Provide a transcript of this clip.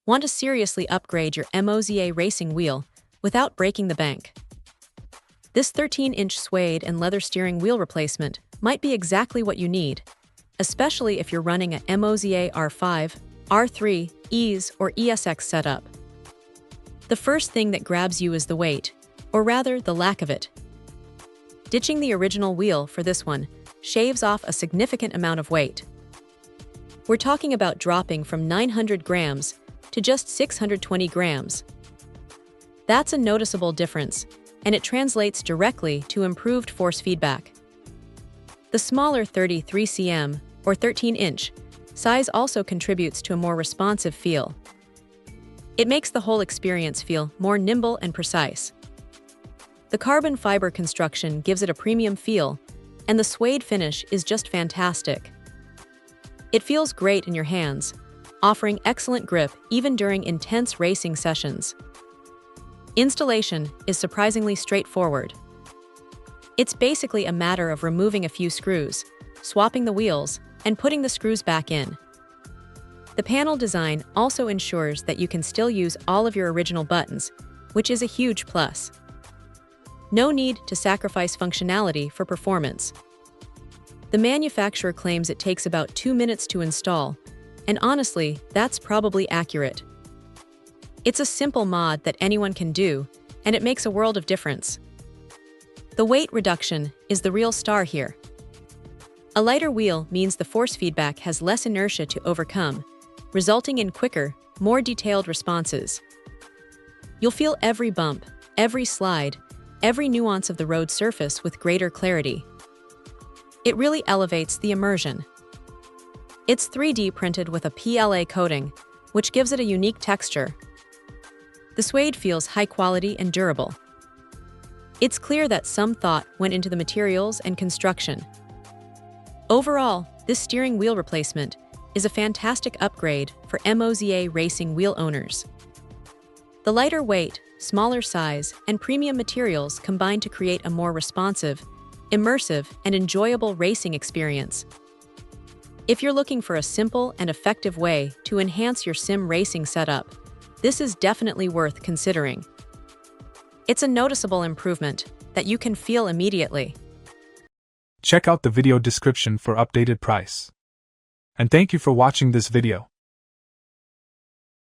Want to seriously upgrade your MOZA racing wheel without breaking the bank? This 13-inch suede and leather steering wheel replacement might be exactly what you need, especially if you're running a MOZA R5, R3, ES, or ESX setup. The first thing that grabs you is the weight, or rather the lack of it. Ditching the original wheel for this one shaves off a significant amount of weight. We're talking about dropping from 900 grams to just 620 grams. That's a noticeable difference, and it translates directly to improved force feedback. The smaller 33 cm, or 13-inch, size also contributes to a more responsive feel. It makes the whole experience feel more nimble and precise. The carbon fiber construction gives it a premium feel, and the suede finish is just fantastic. It feels great in your hands, offering excellent grip even during intense racing sessions. Installation is surprisingly straightforward. It's basically a matter of removing a few screws, swapping the wheels, and putting the screws back in. The panel design also ensures that you can still use all of your original buttons, which is a huge plus. No need to sacrifice functionality for performance. The manufacturer claims it takes about 2 minutes to install, and honestly, that's probably accurate. It's a simple mod that anyone can do, and it makes a world of difference. The weight reduction is the real star here. A lighter wheel means the force feedback has less inertia to overcome, resulting in quicker, more detailed responses. You'll feel every bump, every slide, every nuance of the road surface with greater clarity. It really elevates the immersion. It's 3D printed with a PLA coating, which gives it a unique texture. The suede feels high quality and durable. It's clear that some thought went into the materials and construction. Overall, this steering wheel replacement is a fantastic upgrade for MOZA racing wheel owners. The lighter weight, smaller size, and premium materials combine to create a more responsive, immersive, and enjoyable racing experience. If you're looking for a simple and effective way to enhance your sim racing setup, this is definitely worth considering. It's a noticeable improvement that you can feel immediately. Check out the video description for updated price. And thank you for watching this video.